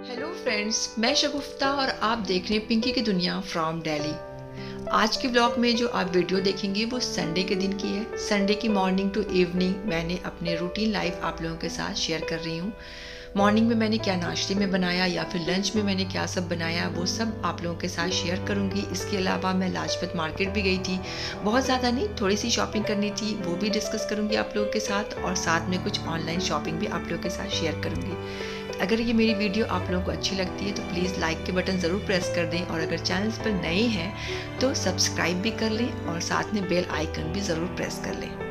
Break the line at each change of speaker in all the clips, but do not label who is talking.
Hello friends, मैं शगुफ्ता और आप देख रहे हैं पिंकी की दुनिया फ्रॉम दिल्ली। आज के ब्लॉग में जो आप वीडियो देखेंगे वो संडे के दिन की है। संडे की मॉर्निंग टू इवनिंग मैंने अपने रूटीन लाइफ आप लोगों के साथ शेयर कर रही हूँ। मॉर्निंग में मैंने क्या नाश्ते में बनाया या फिर लंच में मैंने क्या सब बनाया वो सब आप लोगों के साथ शेयर करूँगी। इसके अलावा मैं लाजपत मार्केट भी गई थी, बहुत ज़्यादा नहीं, थोड़ी सी शॉपिंग करनी थी, वो भी डिस्कस करूँगी आप लोगों के साथ, और साथ में कुछ ऑनलाइन शॉपिंग भी आप लोगों के साथ शेयर करूँगी। अगर ये मेरी वीडियो आप लोगों को अच्छी लगती है तो प्लीज़ लाइक के बटन ज़रूर प्रेस कर दें, और अगर चैनल पर नए हैं तो सब्सक्राइब भी कर लें और साथ में बेल आइकन भी ज़रूर प्रेस कर लें।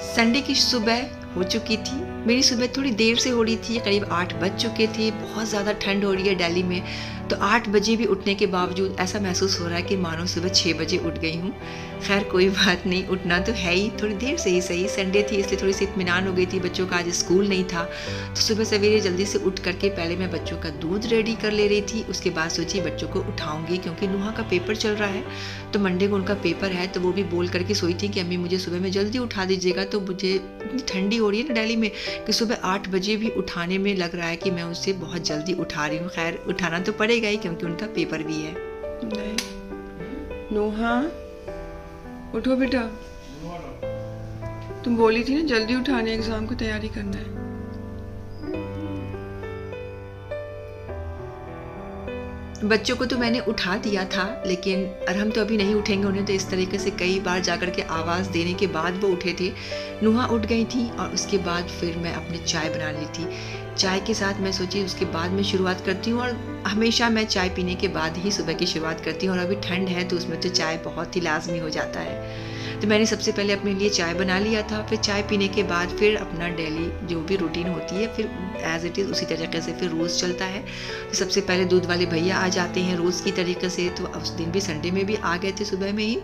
संडे की सुबह हो चुकी थी। मेरी सुबह थोड़ी देर से हो रही थी, करीब 8 बज चुके थे। बहुत ज़्यादा ठंड हो रही है दिल्ली में, तो 8 बजे भी उठने के बावजूद ऐसा महसूस हो रहा है कि मानो सुबह 6 बजे उठ गई हूँ। खैर कोई बात नहीं, उठना तो है ही, थोड़ी देर से ही सही। संडे थी इसलिए थोड़ी सी इत्मीनान हो गई थी, बच्चों का आज स्कूल नहीं था, तो सुबह सवेरे जल्दी से उठ करके पहले मैं बच्चों का दूध रेडी कर ले रही थी। उसके बाद सोची बच्चों को उठाऊंगी क्योंकि नुहा का पेपर चल रहा है, तो मंडे को उनका पेपर है। तो वो भी बोल करके सोई थी कि अम्मी मुझे सुबह में जल्दी उठा दीजिएगा। तो मुझे इतनी ठंडी हो रही है ना दिल्ली में कि सुबह 8 बजे भी उठाने में लग रहा है कि मैं उसे बहुत जल्दी उठा रही हूँ। खैर उठाना तो पड़ेगा ही क्योंकि उनका पेपर भी है।
नहीं नोहा, उठो बेटा। तुम बोली थी ना जल्दी उठाने, एग्जाम को तैयारी करना है।
बच्चों को तो मैंने उठा दिया था, लेकिन अरहम तो अभी नहीं उठेंगे। उन्हें तो इस तरीके से कई बार जाकर के आवाज़ देने के बाद वो उठे थे। नुहा उठ गई थी और उसके बाद फिर मैं अपनी चाय बना ली थी। चाय के साथ मैं सोची उसके बाद मैं शुरुआत करती हूँ, और हमेशा मैं चाय पीने के बाद ही सुबह की शुरुआत करती हूँ, और अभी ठंड है तो उसमें तो चाय बहुत ही लाजमी हो जाता है। तो मैंने सबसे पहले अपने लिए चाय बना लिया था। फिर चाय पीने के बाद फिर अपना डेली जो भी रूटीन होती है फिर एज इट इज़ उसी तरीके से फिर रोज़ चलता है। तो सबसे पहले दूध वाले भैया आ जाते हैं रोज़ की तरीके से, तो उस दिन भी संडे में भी आ गए थे सुबह में ही।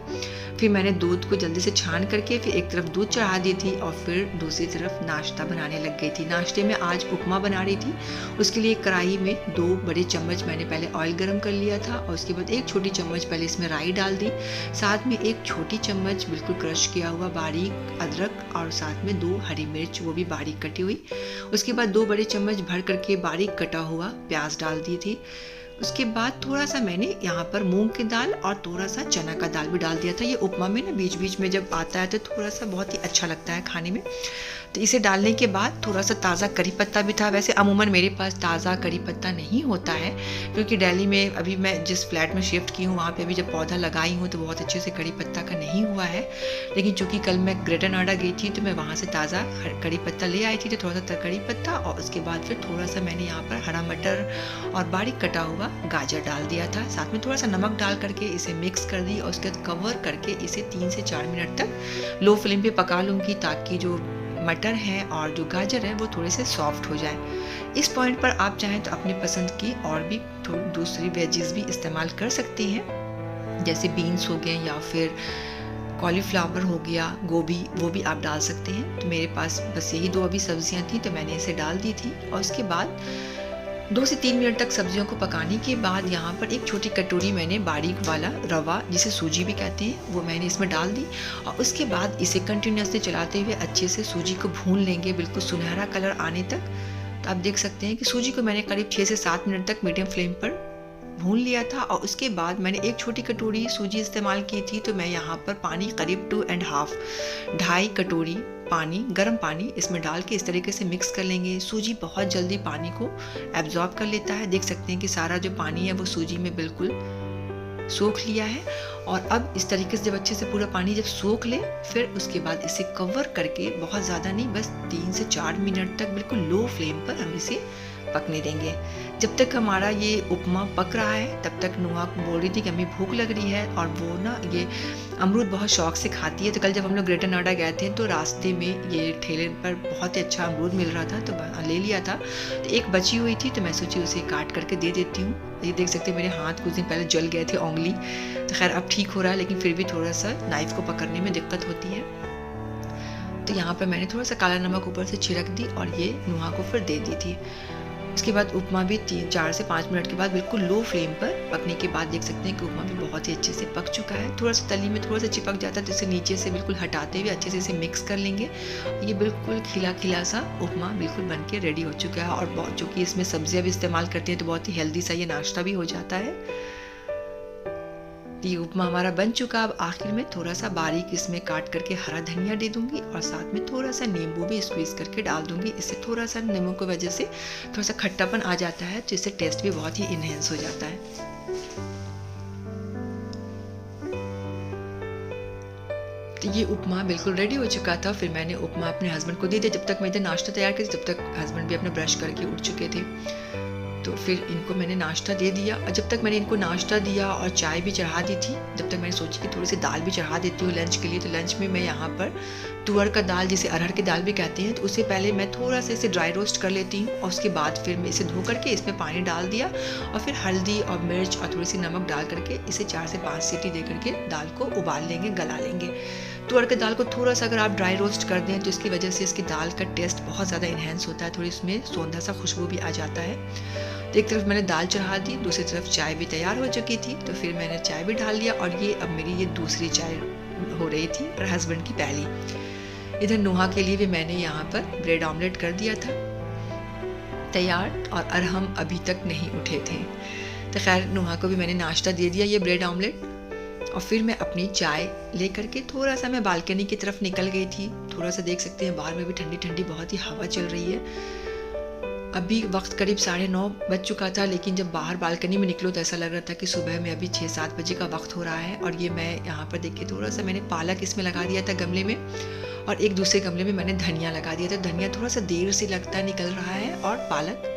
फिर मैंने दूध को जल्दी से छान करके फिर एक तरफ दूध चढ़ा दी थी और फिर दूसरी तरफ नाश्ता बनाने लग गई थी। नाश्ते में आज उपमा बना रही थी। उसके लिए कढ़ाई में 2 बड़े चम्मच मैंने पहले ऑयल गर्म कर लिया था, और उसके बाद 1 छोटी चम्मच पहले इसमें राई डाल दी। साथ में 1 छोटी चम्मच बिल्कुल क्रश किया हुआ बारीक अदरक, और साथ में 2 हरी मिर्च वो भी बारीक कटी हुई। उसके बाद 2 बड़े चम्मच भर करके बारीक कटा हुआ प्याज डाल दी थी। उसके बाद थोड़ा सा मैंने यहाँ पर मूंग की दाल और थोड़ा सा चना का दाल भी डाल दिया था। ये उपमा में ना बीच बीच में जब आता है तो थोड़ा सा बहुत ही अच्छा लगता है खाने में। तो इसे डालने के बाद थोड़ा सा ताज़ा करी पत्ता भी था। वैसे अमूमन मेरे पास ताज़ा करी पत्ता नहीं होता है, क्योंकि दिल्ली में अभी मैं जिस फ्लैट में शिफ्ट की हूँ वहाँ पे अभी जब पौधा लगाई हूँ तो बहुत अच्छे से करी पत्ता का नहीं हुआ है। लेकिन चूँकि कल मैं ग्रेटर नोएडा गई थी तो मैं वहाँ से ताज़ा करी पत्ता ले आई थी, तो थोड़ा सा करी पत्ता और उसके बाद फिर थोड़ा सा मैंने यहाँ पर हरा मटर और बारीक कटा हुआ गाजर डाल दिया था। साथ में थोड़ा सा नमक डाल करके इसे मिक्स कर दी, और उसके बाद कवर करके इसे 3 से 4 मिनट तक लो फ्लेम पे पका लूँगी, ताकि जो मटर है और जो गाजर है वो थोड़े से सॉफ्ट हो जाए। इस पॉइंट पर आप चाहें तो अपनी पसंद की और भी दूसरी वेजीज भी इस्तेमाल कर सकते हैं, जैसे बीन्स हो गए या फिर कॉलीफ्लावर हो गया, गोभी, वो भी आप डाल सकते हैं। तो मेरे पास बस यही 2 अभी सब्जियां थी तो मैंने इसे डाल दी थी। और उसके बाद 2 से 3 मिनट तक सब्जियों को पकाने के बाद यहाँ पर 1 छोटी कटोरी मैंने बारीक वाला रवा, जिसे सूजी भी कहते हैं, वो मैंने इसमें डाल दी। और उसके बाद इसे कंटिन्यूसली चलाते हुए अच्छे से सूजी को भून लेंगे बिल्कुल सुनहरा कलर आने तक। तो आप देख सकते हैं कि सूजी को मैंने करीब 6 से 7 मिनट तक मीडियम फ्लेम पर भून लिया था। और उसके बाद मैंने 1 छोटी कटोरी सूजी इस्तेमाल की थी, तो मैं यहाँ पर पानी करीब 2.5 कटोरी पानी, गर्म पानी इसमें डाल के इस तरीके से मिक्स कर लेंगे। सूजी बहुत जल्दी पानी को एब्जॉर्ब कर लेता है। देख सकते हैं कि सारा जो पानी है वो सूजी में बिल्कुल सोख लिया है। और अब इस तरीके से जब अच्छे से पूरा पानी जब सोख ले, फिर उसके बाद इसे कवर करके बहुत ज़्यादा नहीं, बस 3 से 4 मिनट तक बिल्कुल लो फ्लेम पर हम इसे पकने देंगे। जब तक हमारा ये उपमा पक रहा है तब तक नुहा बोल रही थी कि हमें भूख लग रही है, और वो ना ये अमरूद बहुत शौक से खाती है। तो कल जब हम लोग ग्रेटर नोएडा गए थे तो रास्ते में ये ठेले पर बहुत ही अच्छा अमरूद मिल रहा था, तो ले लिया था। तो 1 बची हुई थी तो मैं सोची उसे काट करके दे देती हूँ। ये देख सकते हैं मेरे हाथ कुछ दिन पहले जल गए थे, उंगली, तो खैर अब ठीक हो रहा है, लेकिन फिर भी थोड़ा सा नाइफ को पकड़ने में दिक्कत होती है। तो यहाँ पर मैंने थोड़ा सा काला नमक ऊपर से छिड़क दी और ये नुहा को फिर दे दी थी। उसके बाद उपमा भी 4 से 5 मिनट के बाद बिल्कुल लो फ्लेम पर पकने के बाद देख सकते हैं कि उपमा भी बहुत ही अच्छे से पक चुका है। थोड़ा सा तली में थोड़ा सा चिपक जाता है तो इसे नीचे से बिल्कुल हटाते हुए अच्छे से इसे मिक्स कर लेंगे। ये बिल्कुल खिला खिला सा उपमा बिल्कुल बन के रेडी हो चुका है। और बहुत चूँकि इसमें सब्जियाँ भी इस्तेमाल करते हैं तो बहुत ही हेल्दी सा ये नाश्ता भी हो जाता है। ये उपमा हमारा बन चुका। अब आखिर में थोड़ा सा बारीक इसमें काट करके हरा धनिया दे दूंगी और साथ में थोड़ा सा नींबू भी स्क्वीज करके डाल दूंगी। इससे थोड़ा सा नींबू की वजह से थोड़ा सा खट्टापन आ जाता है तो इससे टेस्ट भी बहुत ही इनहेंस हो जाता है। तो ये उपमा बिल्कुल रेडी हो चुका था। फिर मैंने उपमा अपने हस्बैंड को दे दिया। जब तक मैं इधर नाश्ता तैयार करी तब तक हस्बैंड भी अपना ब्रश करके उठ चुके थे। तो फिर इनको मैंने नाश्ता दे दिया। और जब तक मैंने इनको नाश्ता दिया और चाय भी चढ़ा दी थी, जब तक मैंने सोची कि थोड़ी सी दाल भी चढ़ा देती हूँ लंच के लिए। तो लंच में मैं यहाँ पर तुअर का दाल, जिसे अरहर की दाल भी कहते हैं, तो उससे पहले मैं थोड़ा सा इसे ड्राई रोस्ट कर लेती हूँ और उसके बाद फिर मैं इसे धो करके इसमें पानी डाल दिया और फिर हल्दी और मिर्च और थोड़ी सी नमक डाल करके इसे 4 से 5 सीटी दे करके दाल को उबाल लेंगे, गला लेंगे। तुअर के दाल को थोड़ा सा अगर आप ड्राई रोस्ट कर दें तो इसकी वजह से इसकी दाल का टेस्ट बहुत ज़्यादा इन्हेंस होता है, थोड़ी इसमें सौंधा सा खुशबू भी आ जाता है। तो एक तरफ मैंने दाल चढ़ा दी, दूसरी तरफ चाय भी तैयार हो चुकी थी। तो फिर मैंने चाय भी डाल दिया और ये अब मेरी ये दूसरी चाय हो रही थी और हस्बैंड की पहली। इधर नोहा के लिए भी मैंने यहाँ पर ब्रेड ऑमलेट कर दिया था तैयार और अरहम अभी तक नहीं उठे थे। तो खैर नोहा को भी मैंने नाश्ता दे दिया ये ब्रेड ऑमलेट। और फिर मैं अपनी चाय लेकर के थोड़ा सा मैं बालकनी की तरफ निकल गई थी। थोड़ा सा देख सकते हैं बाहर में भी ठंडी ठंडी बहुत ही हवा चल रही है। अभी वक्त करीब 9:30 बज चुका था, लेकिन जब बाहर बालकनी में निकलो तो ऐसा लग रहा था कि सुबह में अभी 6-7 बजे का वक्त हो रहा है। और ये मैं यहाँ पर देखिए थोड़ा सा मैंने पालक इसमें लगा दिया था गमले में और एक दूसरे गमले में मैंने धनिया लगा दिया था। धनिया थोड़ा सा देर से लगता है निकल रहा है और पालक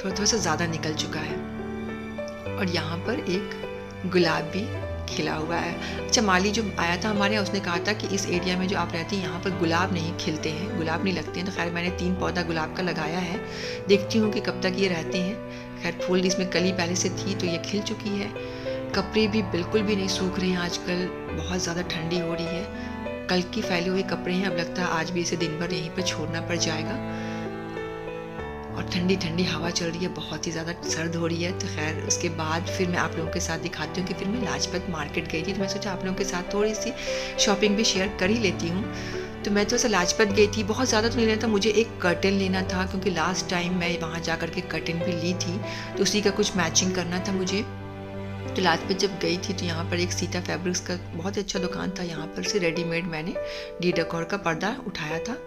थोड़ा सा ज़्यादा निकल चुका है। और यहाँ पर एक गुलाब भी खिला हुआ है। अच्छा, माली जो आया था हमारे यहाँ उसने कहा था कि इस एरिया में जो आप रहती हैं यहाँ पर गुलाब नहीं खिलते हैं, गुलाब नहीं लगते हैं। तो खैर मैंने 3 पौधा गुलाब का लगाया है, देखती हूँ कि कब तक ये रहते हैं। खैर फूल इसमें कली पहले से थी तो ये खिल चुकी है। कपड़े भी बिल्कुल भी नहीं सूख रहे हैं, आजकल बहुत ज़्यादा ठंडी हो रही है। कल की फैले हुए कपड़े हैं, अब लगता है आज भी इसे दिन भर यहीं पर छोड़ना पड़ जाएगा। और ठंडी ठंडी हवा चल रही है, बहुत ही ज़्यादा सर्द हो रही है। तो खैर उसके बाद फिर मैं आप लोगों के साथ दिखाती हूँ कि फिर मैं लाजपत मार्केट गई थी। तो मैं सोचा आप लोगों के साथ थोड़ी सी शॉपिंग भी शेयर कर ही लेती हूँ। तो मैं तो लाजपत गई थी, बहुत ज़्यादा तो नहीं लेना था, मुझे एक कर्टन लेना था क्योंकि लास्ट टाइम मैं वहाँ जा कर के कर्टन भी ली थी तो उसी का कुछ मैचिंग करना था मुझे। तो लाजपत जब गई थी तो यहाँ पर एक सीता फैब्रिक्स का बहुत अच्छा दुकान था, यहाँ पर से रेडीमेड मैंने डी डेकोर का पर्दा उठाया था।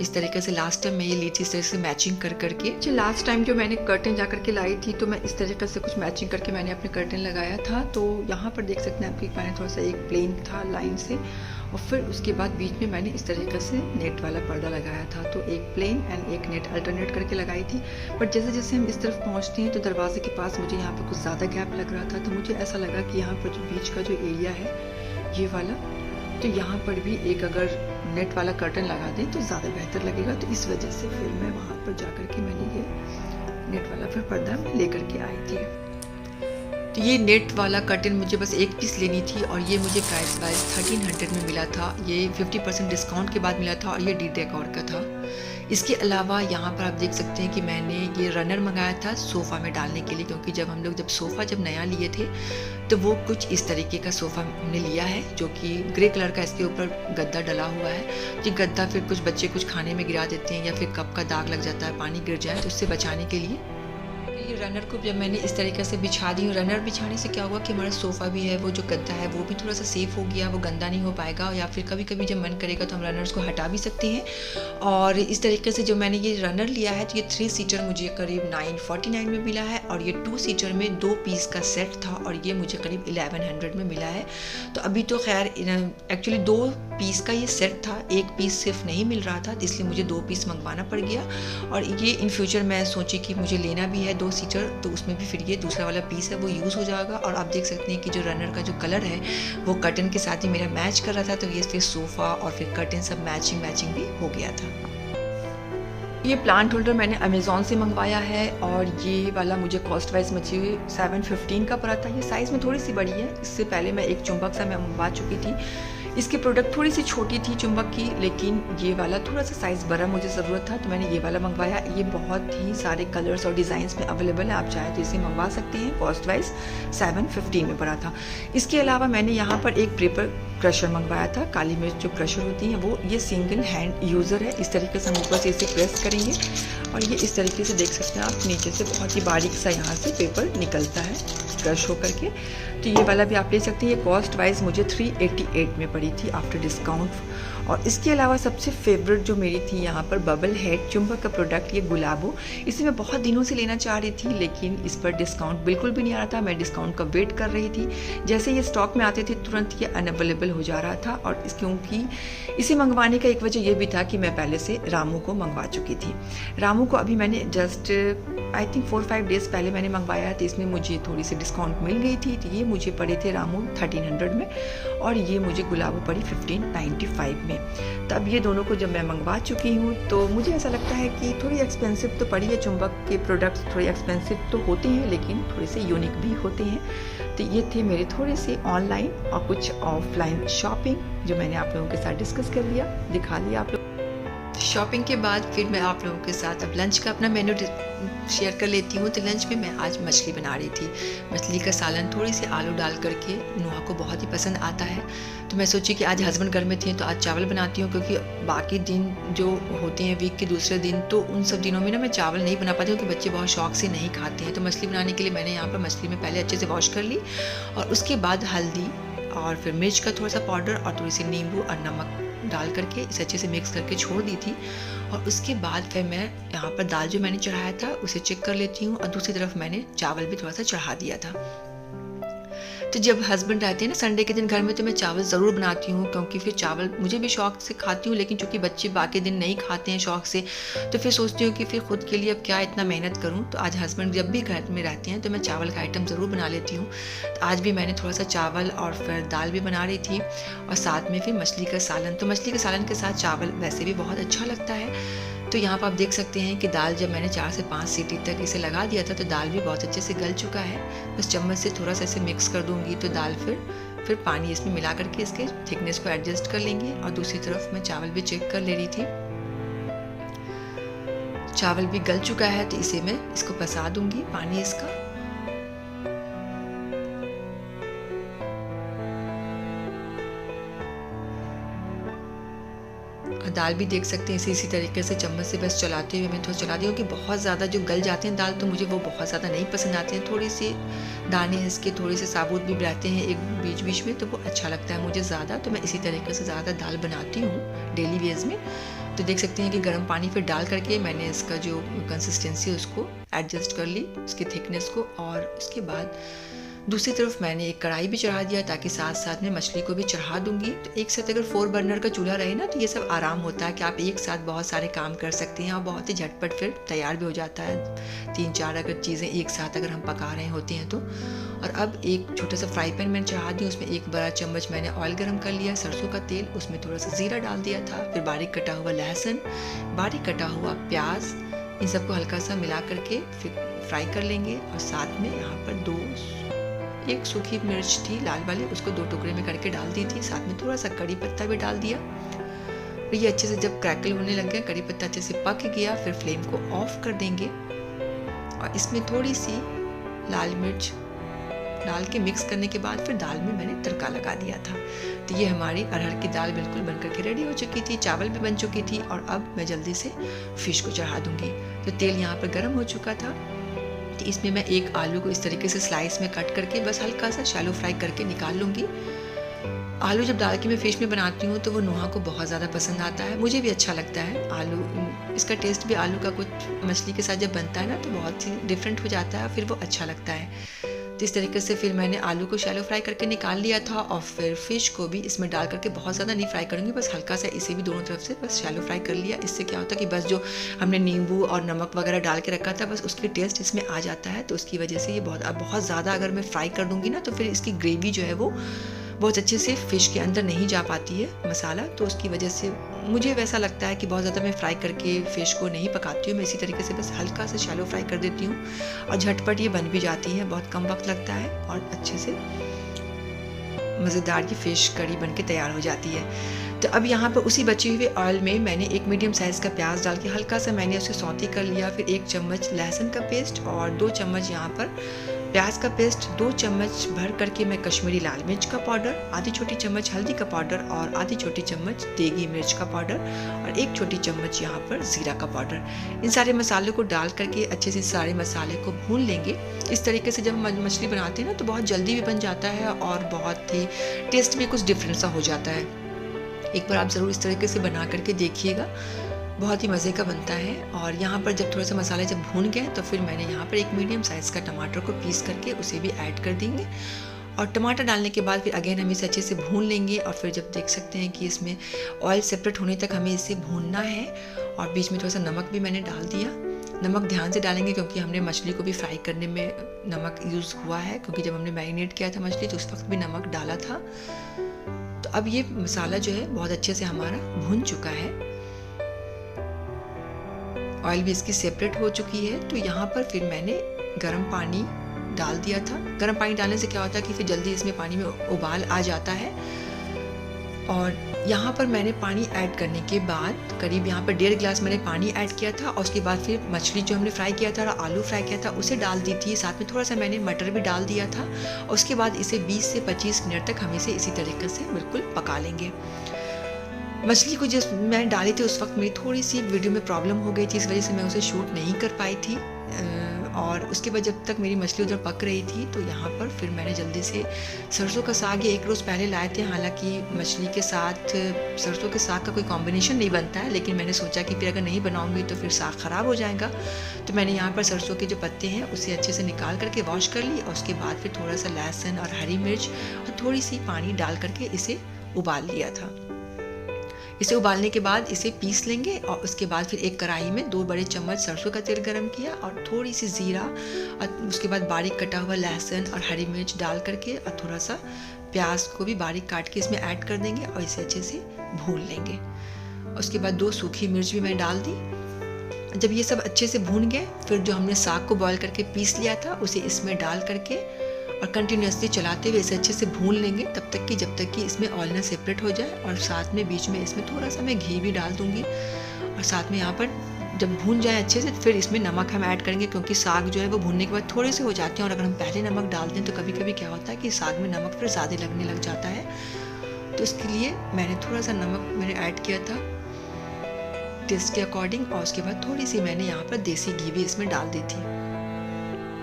इस तरीके से लास्ट टाइम मैं ये ली थी, इस तरह से मैचिंग कर करके। अच्छा, लास्ट टाइम जो मैंने कर्टन जा करके लाई थी तो मैं इस तरीके से कुछ मैचिंग करके मैंने अपने कर्टन लगाया था। तो यहाँ पर देख सकते हैं आपकी मैंने थोड़ा सा एक प्लेन था लाइन से और फिर उसके बाद बीच में मैंने इस तरीके से नेट वाला पर्दा लगाया था। तो एक प्लेन एंड एक नेट अल्टरनेट करके लगाई थी। बट जैसे जैसे हम इस तरफ पहुँचते हैं तो दरवाजे के पास मुझे यहाँ पर कुछ ज़्यादा गैप लग रहा था। तो मुझे ऐसा लगा कि यहाँ पर जो बीच का जो एरिया है ये वाला, तो यहाँ पर भी एक अगर नेट वाला कर्टन लगा दें तो ज़्यादा बेहतर लगेगा। तो इस वजह से फिर मैं वहाँ पर जा कर के मैंने ये नेट वाला फिर पर्दा मैं लेकर के आई थी। तो ये नेट वाला कर्टन मुझे बस एक पीस लेनी थी और ये मुझे प्राइस वाइज 1300 में मिला था। ये 50% डिस्काउंट के बाद मिला था और ये डी डेकोर का था। इसके अलावा यहाँ पर आप देख सकते हैं कि मैंने ये रनर मंगाया था सोफ़ा में डालने के लिए, क्योंकि जब सोफ़ा नया लिए थे तो वो कुछ इस तरीके का सोफ़ा हमने लिया है जो कि ग्रे कलर का, इसके ऊपर गद्दा डला हुआ है। कि गद्दा फिर कुछ बच्चे कुछ खाने में गिरा देते हैं या फिर कप का दाग लग जाता है, पानी गिर जाए, तो उससे बचाने के लिए ये रनर को जब मैंने इस तरीके से बिछा दी हूँ। रनर बिछाने से क्या हुआ कि हमारा सोफ़ा भी है, वो जो गद्दा है वो भी थोड़ा सा सेफ़ हो गया, वो गंदा नहीं हो पाएगा। या फिर कभी कभी जब मन करेगा तो हम रनर्स को हटा भी सकते हैं। और इस तरीके से जो मैंने ये रनर लिया है तो ये 3 सीटर मुझे करीब 949 में मिला है और ये 2 सीटर में 2 पीस का सेट था और ये मुझे करीब 1100 में मिला है। तो अभी तो खैर एक्चुअली 2 पीस का ये सेट था, 1 पीस सिर्फ नहीं मिल रहा था, इसलिए मुझे 2 पीस मंगवाना पड़ गया। और ये इन फ्यूचर मैं सोची कि मुझे लेना भी है 2 सीटर, तो उसमें भी फिर ये दूसरा वाला पीस है वो यूज़ हो जाएगा। और आप देख सकते हैं कि जो रनर का जो कलर है वो कर्टन के साथ ही मेरा मैच कर रहा था, तो ये फिर सोफ़ा और फिर कर्टन सब मैचिंग भी हो गया था। ये प्लांट होल्डर मैंने अमेज़ॉन से मंगवाया है और ये वाला मुझे कॉस्ट वाइज मुझे 715 का पड़ा था। ये साइज़ में थोड़ी सी बड़ी है, इससे पहले मैं एक चुंबक सा मैं मंगवा चुकी थी। इसकी प्रोडक्ट थोड़ी सी छोटी थी चुंबक की, लेकिन ये वाला थोड़ा सा साइज़ बड़ा मुझे ज़रूरत था तो मैंने ये वाला मंगवाया। ये बहुत ही सारे कलर्स और डिज़ाइंस में अवेलेबल है, आप चाहे तो इसे मंगवा सकते हैं। कॉस्ट वाइज 750 में पड़ा था। इसके अलावा मैंने यहाँ पर एक पेपर क्रशर मंगवाया था। काली मिर्च जो क्रशर होती हैं वो, ये सिंगल हैंड यूज़र है। इस तरीके से हम ऊपर से इसे प्रेस करेंगे और ये इस तरीके से देख सकते हैं आप, नीचे से बहुत ही बारीक सा यहाँ से पेपर निकलता है क्रश होकर के। तो ये वाला भी आप ले सकते हैं। ये कॉस्ट वाइज मुझे 388 में पड़ी थी आफ्टर डिस्काउंट। और इसके अलावा सबसे फेवरेट जो मेरी थी यहाँ पर बबल हेड चुंबक का प्रोडक्ट, ये गुलाबो। इसे मैं बहुत दिनों से लेना चाह रही थी, लेकिन इस पर डिस्काउंट बिल्कुल भी नहीं आ रहा था। मैं डिस्काउंट का वेट कर रही थी। जैसे ये स्टॉक में आते थे तुरंत ये अनअवेलेबल हो जा रहा था। और क्योंकि इसे मंगवाने का एक वजह ये भी था कि मैं पहले से रामू को मंगवा चुकी थी। रामू को अभी मैंने जस्ट आई थिंक 4-5 डेज़ पहले मैंने मंगवाया है, तो इसमें मुझे थोड़ी सी डिस्काउंट मिल गई थी। तो ये मुझे पड़े थे रामू 1300 में और ये मुझे गुलाबो पड़ी 1595 में। तब ये दोनों को जब मैं मंगवा चुकी हूँ तो मुझे ऐसा लगता है कि थोड़ी एक्सपेंसिव तो पड़ी है। चुंबक के प्रोडक्ट्स थोड़े एक्सपेंसिव तो होते हैं, लेकिन थोड़े से यूनिक भी होते हैं। तो ये थे मेरे थोड़े से ऑनलाइन और कुछ ऑफलाइन शॉपिंग जो मैंने आप लोगों के साथ डिस्कस कर लिया, दिखा लिया आप लोग। शॉपिंग के बाद फिर मैं आप लोगों के साथ अब लंच का अपना मेन्यू शेयर कर लेती हूँ। तो लंच में मैं आज मछली बना रही थी। मछली का सालन थोड़ी सी आलू डाल करके नुहा को बहुत ही पसंद आता है। तो मैं सोची कि आज हस्बैंड घर में थे तो आज चावल बनाती हूँ, क्योंकि बाकी दिन जो होते हैं वीक के दूसरे दिन तो उन सब दिनों में ना मैं चावल नहीं बना पाती हूँ, क्योंकि बच्चे बहुत शौक से नहीं खाते हैं। तो मछली बनाने के लिए मैंने यहाँ पर मछली में पहले अच्छे से वॉश कर ली और उसके बाद हल्दी और फिर मिर्च का थोड़ा सा पाउडर और थोड़ी सी नींबू और नमक डाल करके इसे अच्छे से मिक्स करके छोड़ दी थी। और उसके बाद फिर मैं यहाँ पर दाल जो मैंने चढ़ाया था उसे चेक कर लेती हूँ और दूसरी तरफ मैंने चावल भी थोड़ा सा चढ़ा दिया था। तो जब हस्बैंड रहते हैं ना संडे के दिन घर में, तो मैं चावल ज़रूर बनाती हूँ, क्योंकि फिर चावल मुझे भी शौक से खाती हूँ, लेकिन चूंकि बच्चे बाकी दिन नहीं खाते हैं शौक से, तो फिर सोचती हूँ कि फिर खुद के लिए अब क्या इतना मेहनत करूँ। तो आज हस्बैंड जब भी घर में रहते हैं तो मैं चावल का आइटम ज़रूर बना लेती हूँ। तो आज भी मैंने थोड़ा सा चावल और फिर दाल भी बना रही थी और साथ में फिर मछली का सालन। तो मछली के सालन के साथ चावल वैसे भी बहुत अच्छा लगता है। तो यहाँ पर आप देख सकते हैं कि दाल जब मैंने 4 से 5 सीटी तक इसे लगा दिया था तो दाल भी बहुत अच्छे से गल चुका है। बस चम्मच से थोड़ा सा इसे मिक्स कर दूंगी तो दाल फिर पानी इसमें मिला करके इसके थिकनेस को एडजस्ट कर लेंगे। और दूसरी तरफ मैं चावल भी चेक कर ले रही थी, चावल भी गल चुका है तो इसे मैं इसको पसा दूंगी पानी इसका। दाल भी देख सकते हैं इसी तरीके से चम्मच से बस चलाते हुए मैं थोड़ा चला दी हूँ कि बहुत ज़्यादा जो गल जाते हैं दाल तो मुझे वो बहुत ज़्यादा नहीं पसंद आते हैं। थोड़ी सी दाने इसके थोड़े से साबुत भी रहते हैं एक बीच बीच में, तो वो अच्छा लगता है मुझे ज़्यादा। तो मैं इसी तरीके से ज़्यादा दाल बनाती हूँ डेली वेज में। तो देख सकते हैं कि गर्म पानी फिर डाल करके मैंने इसका जो कंसिस्टेंसी है उसको एडजस्ट कर ली, उसकी थिकनेस को। और उसके बाद दूसरी तरफ मैंने एक कढ़ाई भी चढ़ा दिया ताकि साथ साथ में मछली को भी चढ़ा दूंगी। तो एक साथ अगर 4 बर्नर का चूल्हा रहे ना तो ये सब आराम होता है कि आप एक साथ बहुत सारे काम कर सकते हैं और बहुत ही झटपट फिर तैयार भी हो जाता है। 3-4 अगर चीज़ें एक साथ अगर हम पका रहे होते हैं तो। और अब एक छोटा सा फ्राई पैन मैंने चढ़ा दी, उसमें 1 बड़ा चम्मच मैंने ऑयल गर्म कर लिया, सरसों का तेल, उसमें थोड़ा सा जीरा डाल दिया था, फिर बारीक कटा हुआ लहसुन, बारीक कटा हुआ प्याज, इन सबको हल्का सा मिला करके फिर फ्राई कर लेंगे। और साथ में यहाँ पर एक सूखी मिर्च थी लाल वाली, उसको 2 टुकड़े में करके डाल दी थी। साथ में थोड़ा सा कड़ी पत्ता भी डाल दिया। ये अच्छे से जब क्रैकल होने लग गया, कड़ी पत्ता अच्छे से पक गया, फिर फ्लेम को ऑफ कर देंगे और इसमें थोड़ी सी लाल मिर्च डाल के मिक्स करने के बाद फिर दाल में मैंने तड़का लगा दिया था। तो ये हमारी अरहर की दाल बिल्कुल बनकर के रेडी हो चुकी थी, चावल भी बन चुकी थी। और अब मैं जल्दी से फिश को चढ़ा दूंगी। तो तेल यहाँ पर गर्म हो चुका था, तो इसमें मैं एक आलू को इस तरीके से स्लाइस में कट करके बस हल्का सा शैलो फ्राई करके निकाल लूँगी। आलू जब डाल के मैं फिश में बनाती हूँ तो वो नुहा को बहुत ज़्यादा पसंद आता है, मुझे भी अच्छा लगता है आलू। इसका टेस्ट भी आलू का कुछ मछली के साथ जब बनता है ना तो बहुत ही डिफरेंट हो जाता है, फिर वो अच्छा लगता है। तो इस तरीके से फिर मैंने आलू को शैलो फ्राई करके निकाल लिया था और फिर फिश को भी इसमें डाल करके बहुत ज़्यादा नहीं फ्राई करूँगी, बस हल्का सा इसे भी दोनों तरफ से बस शैलो फ्राई कर लिया। इससे क्या होता है कि बस जो हमने नींबू और नमक वगैरह डाल के रखा था बस उसकी टेस्ट इसमें आ जाता है। तो उसकी वजह से ये बहुत ज़्यादा अगर मैं फ्राई कर दूँगी ना तो फिर इसकी ग्रेवी जो है वो बहुत अच्छे से फ़िश के अंदर नहीं जा पाती है मसाला। तो उसकी वजह से मुझे वैसा लगता है कि बहुत ज़्यादा मैं फ्राई करके फ़िश को नहीं पकाती हूँ। मैं इसी तरीके से बस हल्का सा शैलो फ्राई कर देती हूँ और झटपट ये बन भी जाती है, बहुत कम वक्त लगता है और अच्छे से मज़ेदार ये फ़िश करी बन के तैयार हो जाती है। तो अब यहाँ पर उसी बचे हुए ऑयल में मैंने एक मीडियम साइज़ का प्याज डाल के हल्का सा मैंने उसे सौते कर लिया। फिर 1 चम्मच लहसुन का पेस्ट और 2 चम्मच यहाँ पर प्याज का पेस्ट, 2 चम्मच भर करके मैं कश्मीरी लाल मिर्च का पाउडर, आधी छोटी चम्मच हल्दी का पाउडर और आधी छोटी चम्मच देगी मिर्च का पाउडर और 1 छोटी चम्मच यहाँ पर ज़ीरा का पाउडर। इन सारे मसालों को डाल करके अच्छे से सारे मसाले को भून लेंगे। इस तरीके से जब हम मछली बनाते हैं ना तो बहुत जल्दी भी बन जाता है और बहुत ही टेस्ट भी कुछ डिफरेंट सा हो जाता है। एक बार आप ज़रूर इस तरीके से बना करके देखिएगा, बहुत ही मज़े का बनता है। और यहाँ पर जब थोड़ा सा मसाले जब भून गए तो फिर मैंने यहाँ पर एक मीडियम साइज़ का टमाटर को पीस करके उसे भी ऐड कर देंगे। और टमाटर डालने के बाद फिर अगेन हम इसे अच्छे से भून लेंगे। और फिर जब देख सकते हैं कि इसमें ऑयल सेपरेट होने तक हमें इसे भूनना है। और बीच में थोड़ा सा नमक भी मैंने डाल दिया। नमक ध्यान से डालेंगे क्योंकि हमने मछली को भी फ्राई करने में नमक यूज़ हुआ है, क्योंकि जब हमने मैरिनेट किया था मछली तो उस वक्त भी नमक डाला था। तो अब ये मसाला जो है बहुत अच्छे से हमारा भून चुका है, ऑयल भी इसकी सेपरेट हो चुकी है। तो यहाँ पर फिर मैंने गर्म पानी डाल दिया था। गर्म पानी डालने से क्या होता है कि फिर जल्दी इसमें पानी में उबाल आ जाता है। और यहाँ पर मैंने पानी ऐड करने के बाद करीब यहाँ पर 1.5 गिलास मैंने पानी ऐड किया था। और उसके बाद फिर मछली जो हमने फ्राई किया था और आलू फ्राई किया था उसे डाल दी थी। साथ में थोड़ा सा मैंने मटर भी डाल दिया था। और उसके बाद इसे 20 से 25 मिनट तक हम इसे इसी तरीके से बिल्कुल पका लेंगे। मछली को जिस मैंने डाली थी उस वक्त मेरी थोड़ी सी वीडियो में प्रॉब्लम हो गई थी, इस वजह से मैं उसे शूट नहीं कर पाई थी। और उसके बाद जब तक मेरी मछली उधर पक रही थी तो यहाँ पर फिर मैंने जल्दी से सरसों का साग 1 रोज़ पहले लाए थे। हालांकि मछली के साथ सरसों के साग का कोई कॉम्बिनेशन नहीं बनता है, लेकिन मैंने सोचा कि फिर अगर नहीं बनाऊंगी तो फिर साग ख़राब हो जाएगा। तो मैंने यहाँ पर सरसों के जो पत्ते हैं उसे अच्छे से निकाल करके वॉश कर ली। और उसके बाद फिर थोड़ा सा लहसुन और हरी मिर्च और थोड़ी सी पानी डाल करके इसे उबाल लिया था। इसे उबालने के बाद इसे पीस लेंगे। और उसके बाद फिर एक कढ़ाई में 2 बड़े चम्मच सरसों का तेल गरम किया और थोड़ी सी ज़ीरा और उसके बाद बारीक कटा हुआ लहसुन और हरी मिर्च डाल करके और थोड़ा सा प्याज को भी बारीक काट के इसमें ऐड कर देंगे और इसे अच्छे से भून लेंगे। उसके बाद 2 सूखी मिर्च भी मैंने डाल दी। जब ये सब अच्छे से भून गए फिर जो हमने साग को बॉयल करके पीस लिया था उसे इसमें डाल करके और कंटिन्यूसली चलाते हुए इसे अच्छे से भून लेंगे तब तक कि जब तक कि इसमें ऑयल ना सेपरेट हो जाए। और साथ में बीच में इसमें थोड़ा सा मैं घी भी डाल दूंगी। और साथ में यहाँ पर जब भून जाए अच्छे से फिर इसमें नमक हम ऐड करेंगे, क्योंकि साग जो है वो भूनने के बाद थोड़े से हो जाते हैं और अगर हम पहले नमक डाल दें तो कभी कभी क्या होता है कि साग में नमक फिर ज़्यादा लगने लग जाता है। तो इसके लिए मैंने थोड़ा सा नमक मैंने ऐड किया था टेस्ट के अकॉर्डिंग। और उसके बाद थोड़ी सी मैंने यहाँ पर देसी घी भी इसमें डाल दी थी।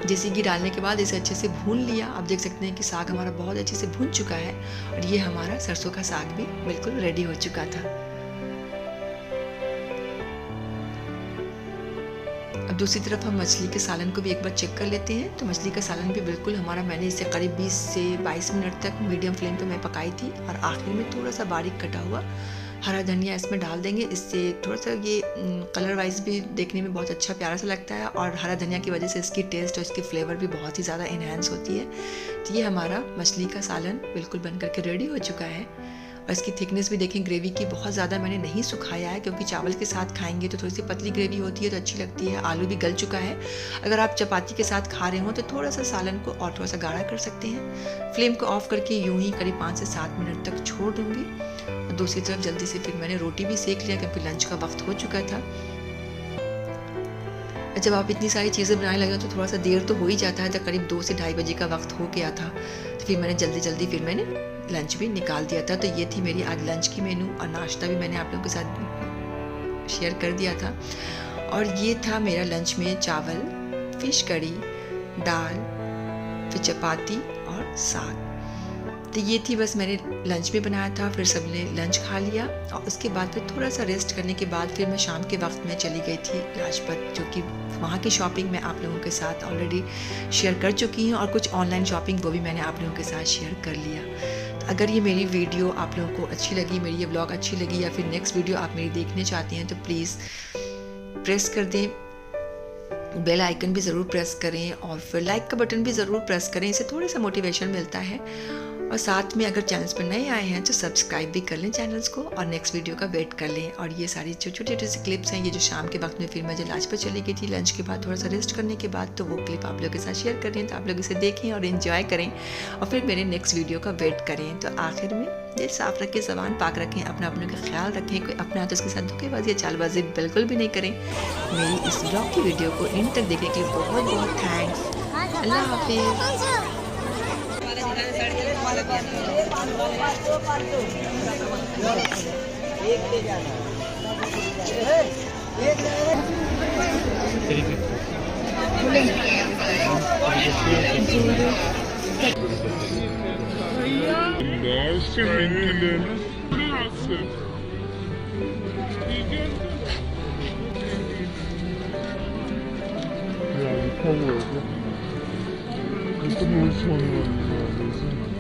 देसी घी डालने के बाद इसे अच्छे से भून लिया। आप देख सकते हैं कि साग हमारा बहुत अच्छे से भून चुका है और ये हमारा सरसों का साग भी बिल्कुल रेडी हो चुका था। अब दूसरी तरफ हम मछली के सालन को भी एक बार चेक कर लेते हैं। तो मछली का सालन भी बिल्कुल हमारा, मैंने इसे करीब 20 से 22 मिनट तक मीडियम फ्लेम पे मैं पकाई थी। और आखिर में थोड़ा सा बारीक कटा हुआ हरा धनिया इसमें डाल देंगे। इससे थोड़ा सा ये कलर वाइज भी देखने में बहुत अच्छा प्यारा सा लगता है और हरा धनिया की वजह से इसकी टेस्ट और इसकी फ्लेवर भी बहुत ही ज़्यादा इन्हेंस होती है। तो ये हमारा मछली का सालन बिल्कुल बन करके रेडी हो चुका है। और इसकी थिकनेस भी देखें, ग्रेवी की बहुत ज़्यादा मैंने नहीं सुखाया है, क्योंकि चावल के साथ खाएंगे तो थोड़ी सी पतली ग्रेवी होती है तो अच्छी लगती है। आलू भी गल चुका है। अगर आप चपाती के साथ खा रहे हो तो थोड़ा सा सालन को और थोड़ा सा गाढ़ा कर सकते हैं। फ्लेम को ऑफ करके यूं ही करीब 5 से 7 मिनट तक छोड़ दूंगी। और दूसरी तरफ जल्दी से फिर मैंने रोटी भी सेक लिया, क्योंकि लंच का वक्त हो चुका था। जब आप इतनी सारी चीज़ें बनाने लगे तो थोड़ा सा देर तो हो ही जाता है। तो करीब 2 से 2:30 बजे का वक्त हो गया था। तो फिर मैंने जल्दी फिर मैंने लंच भी निकाल दिया था। तो ये थी मेरी आज लंच की मेनू। और नाश्ता भी मैंने आप लोगों के साथ शेयर कर दिया था। और ये था मेरा लंच में चावल, फिश करी, दाल, फिर चपाती और साग। तो ये थी बस मैंने लंच में बनाया था। फिर सबने लंच खा लिया और उसके बाद फिर थोड़ा सा रेस्ट करने के बाद फिर मैं शाम के वक्त में चली गई थी लाजपत, जो कि वहाँ की शॉपिंग मैं आप लोगों के साथ ऑलरेडी शेयर कर चुकी हूँ। और कुछ ऑनलाइन शॉपिंग वो भी मैंने आप लोगों के साथ शेयर कर लिया। तो अगर ये मेरी वीडियो आप लोगों को अच्छी लगी, मेरी ये ब्लॉग अच्छी लगी, या फिर नेक्स्ट वीडियो आप मेरी देखने चाहते हैं तो प्लीज़ प्रेस कर दें, बेल आइकन भी ज़रूर प्रेस करें और फिर लाइक का बटन भी ज़रूर प्रेस करें। इससे थोड़ा सा मोटिवेशन मिलता है। और साथ में अगर चैनल्स पर नए आए हैं तो सब्सक्राइब भी कर लें चैनल्स को और नेक्स्ट वीडियो का वेट कर लें। और ये सारी छोटे छोटे से क्लिप्स हैं, ये जो शाम के वक्त में फिर मैं जो लाजपत चली गई थी लंच के बाद थोड़ा सा रेस्ट करने के बाद, तो वो क्लिप आप लोगों के साथ शेयर कर रही हैं, तो आप लोग इसे देखें और इन्जॉय करें और फिर मेरे नेक्स्ट वीडियो का वेट करें। तो आखिर में दिल साफ़ रखें, ज़बान पाक रखें, अपनों का ख्याल रखें, कोई अपना तो उसके साथ धोखेबाजी या चालबाजी बिल्कुल भी नहीं करें। मेरी इस ब्लॉग की वीडियो को इन तक देखने के लिए बहुत बहुत थैंक्स। अल्लाह हाफिज़।
Ya, bir kavga oldu. Nasıl bir soru var ya?